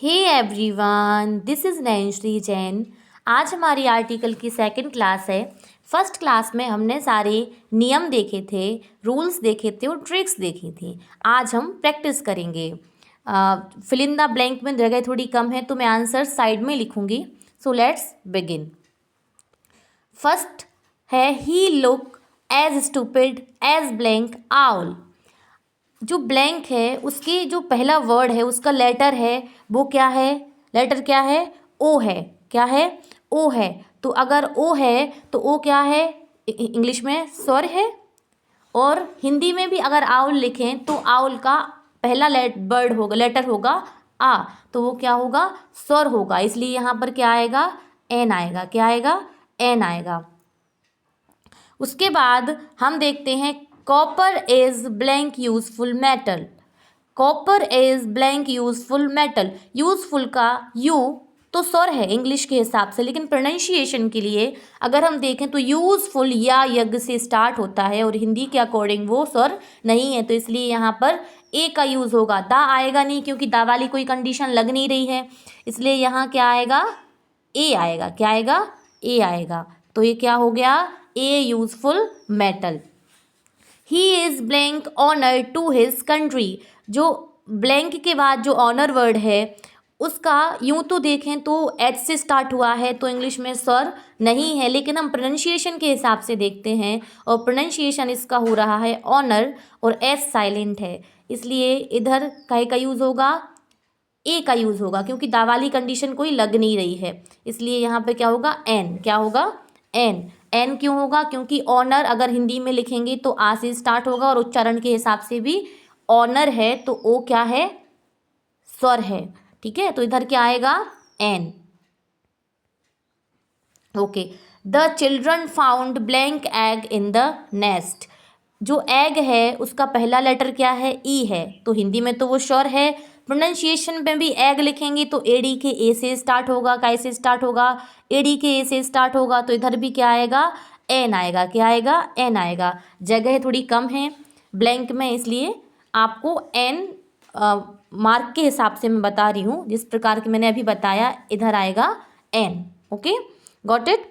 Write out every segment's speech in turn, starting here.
Hey everyone, this is Nainshree Jain. आज हमारी article की सेकंड क्लास है। फर्स्ट क्लास में हमने सारे नियम देखे थे, रूल्स देखे थे और ट्रिक्स देखी थी। आज हम प्रैक्टिस करेंगे। फिल इन द ब्लैंक में जगह थोड़ी कम है तो मैं आंसर साइड में लिखूंगी। So let's begin. फर्स्ट है he look as stupid as blank owl. जो ब्लैंक है उसके जो पहला वर्ड है उसका लेटर है वो क्या है? लेटर क्या है? ओ है। क्या है? ओ है। तो अगर ओ है तो ओ क्या है? इंग्लिश में स्वर है। और हिंदी में भी अगर आउल लिखें तो आउल का पहला वर्ड होगा, लेटर होगा आ, तो वो क्या होगा? स्वर होगा। इसलिए यहाँ पर क्या आएगा? एन आएगा। क्या आएगा? एन आएगा। उसके बाद हम देखते हैं copper is blank useful metal. Copper is blank useful metal. Useful का यू तो स्वर है इंग्लिश के हिसाब से, लेकिन प्रोनाउंसिएशन के लिए अगर हम देखें तो यूजफुल या यज्ञ से स्टार्ट होता है और हिंदी के अकॉर्डिंग वो स्वर नहीं है, तो इसलिए यहाँ पर ए का यूज़ होगा। दा आएगा नहीं क्योंकि दा वाली कोई कंडीशन लग नहीं रही है, इसलिए यहाँ क्या आएगा? ए आएगा। क्या आएगा? ए आएगा। तो ये क्या हो गया? A useful metal. He is blank honour to his country. जो ब्लैंक के बाद जो ऑनर वर्ड है उसका यूं तो देखें तो एच से स्टार्ट हुआ है तो इंग्लिश में स्वर नहीं है, लेकिन हम प्रोनाउंसिएशन के हिसाब से देखते हैं और प्रोनाउंसिएशन इसका हो रहा है ऑनर और एस साइलेंट है, इसलिए इधर काहे का यूज़ होगा? ए का यूज़ होगा क्योंकि दा वाली कंडीशन कोई लग नहीं रही है, इसलिए यहाँ पे क्या होगा? एन। क्या होगा? एन। एन क्यों होगा? क्योंकि ऑनर अगर हिंदी में लिखेंगे तो आ से स्टार्ट होगा और उच्चारण के हिसाब से भी ऑनर है तो ओ क्या है? स्वर है। ठीक है, तो इधर क्या आएगा? An. Okay. The children found blank egg in the nest. जो एग है उसका पहला लेटर क्या है? ई है, तो हिंदी में तो वो श्योर है। प्रोनाउंसिएशन में भी एग लिखेंगे तो एडी के ए से स्टार्ट होगा। काय से स्टार्ट होगा? एडी के ए से स्टार्ट होगा, तो इधर भी क्या आएगा? एन आएगा। क्या आएगा? एन आएगा। जगह थोड़ी कम है ब्लैंक में, इसलिए आपको एन मार्क के हिसाब से मैं बता रही हूँ, जिस प्रकार के मैंने अभी बताया इधर आएगा an. Okay, got it.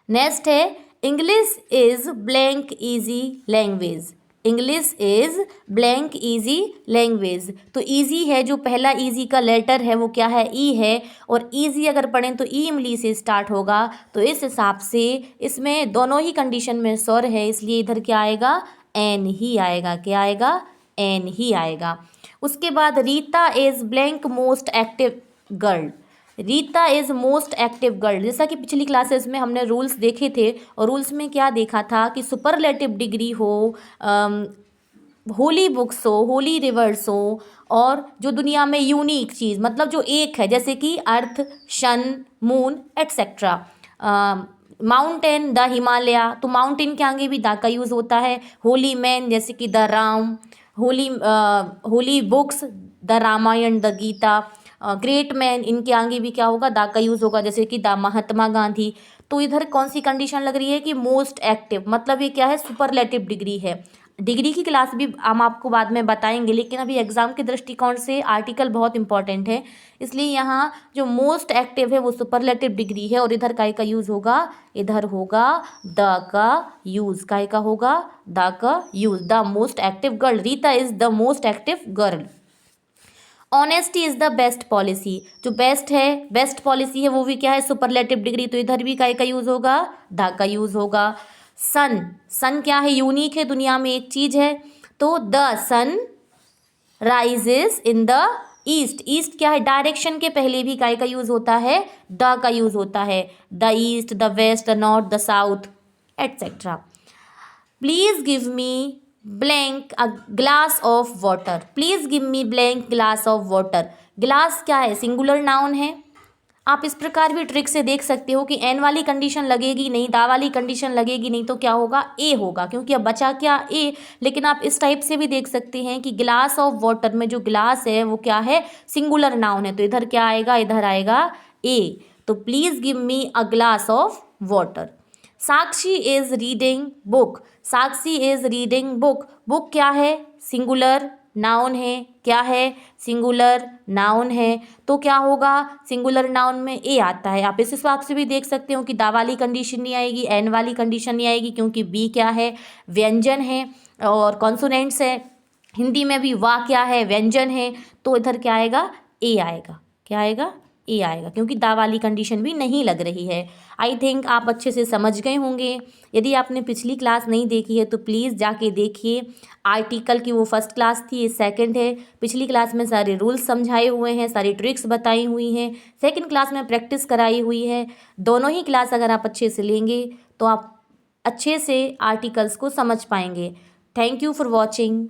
Next है English is blank easy language. English is blank easy language. तो इजी है, जो पहला इजी का लेटर है वो क्या है? ई है, और इजी अगर पढ़ें तो ई इमली से स्टार्ट होगा, तो इस हिसाब से इसमें दोनों ही कंडीशन में स्वर है, इसलिए इधर क्या आएगा? एन ही आएगा। क्या आएगा? एन ही आएगा। उसके बाद Rita is blank most active girl. Rita is most active girl. जैसा कि पिछली क्लासेस में हमने रूल्स देखे थे, और रूल्स में क्या देखा था कि सुपरलेटिव डिग्री हो, होली बुक्स हो, होली रिवर्स हो, और जो दुनिया में यूनिक चीज़ मतलब जो एक है, जैसे कि earth, sun, moon etcetera. Mountain the Himalaya, तो माउंटेन के आगे भी द का यूज़ होता है। होली मैन जैसे कि the Ram, holy books the Ramayan, the Gita. Great man, इनके आगे भी क्या होगा? दा का यूज़ होगा, जैसे कि दा महात्मा गांधी। तो इधर कौन सी कंडीशन लग रही है कि मोस्ट एक्टिव, मतलब ये क्या है? सुपरलेटिव डिग्री है। डिग्री की क्लास भी हम आपको बाद में बताएंगे, लेकिन अभी एग्जाम के दृष्टिकोण से आर्टिकल बहुत इंपॉर्टेंट है, इसलिए यहाँ जो मोस्ट एक्टिव है वो सुपरलेटिव डिग्री है, और इधर काय का यूज़ होगा? इधर होगा द का यूज़। काय का होगा? द का use. The most active girl, Rita is the most active girl. Honesty is the best policy. जो बेस्ट है, बेस्ट पॉलिसी है, वो भी क्या है? सुपरलेटिव डिग्री, तो इधर भी काय का यूज़ होगा? द का यूज़ होगा। सन, सन क्या है? यूनिक है, दुनिया में एक चीज़ है, तो the sun rises in the east. East क्या है? डायरेक्शन के पहले भी काय का यूज़ होता है? द का यूज़ होता है। The east, the west, the north, the south etcetera. Please give me blank a glass of water. Please give me blank glass of water. Glass क्या है? सिंगुलर नाउन है। आप इस प्रकार भी ट्रिक से देख सकते हो कि एन वाली कंडीशन लगेगी नहीं, दा वाली कंडीशन लगेगी नहीं, तो क्या होगा? ए होगा, क्योंकि अब बचा क्या? ए। लेकिन आप इस टाइप से भी देख सकते हैं कि ग्लास ऑफ वाटर में जो ग्लास है वो क्या है? सिंगुलर नाउन है, तो इधर क्या आएगा? इधर आएगा ए। तो please give me a glass of water. Sakshi is reading book. Sakshi is reading book. Book क्या है? सिंगुलर नाउन है, क्या है, सिंगुलर नाउन है, तो क्या होगा, सिंगुलर नाउन में ए आता है। आप इस हिसाब से भी देख सकते हो कि दा वाली कंडीशन नहीं आएगी, एन वाली कंडीशन नहीं आएगी, क्योंकि बी क्या है, व्यंजन है और कॉन्सोनेंट्स है। हिंदी में भी वाह क्या है, व्यंजन है, तो इधर क्या आएगा, ए आएगा। क्या आएगा, ए आएगा, क्योंकि दा वाली कंडीशन भी नहीं लग रही है। आई थिंक आप अच्छे से समझ गए होंगे। यदि आपने पिछली क्लास नहीं देखी है तो प्लीज़ जाके देखिए। आर्टिकल की वो फर्स्ट क्लास थी, ये सेकंड है। पिछली क्लास में सारे रूल्स समझाए हुए हैं, सारी ट्रिक्स बताई हुई हैं। सेकंड क्लास में प्रैक्टिस कराई हुई है। दोनों ही क्लास अगर आप अच्छे से लेंगे तो आप अच्छे से आर्टिकल्स को समझ पाएंगे। Thank you for watching.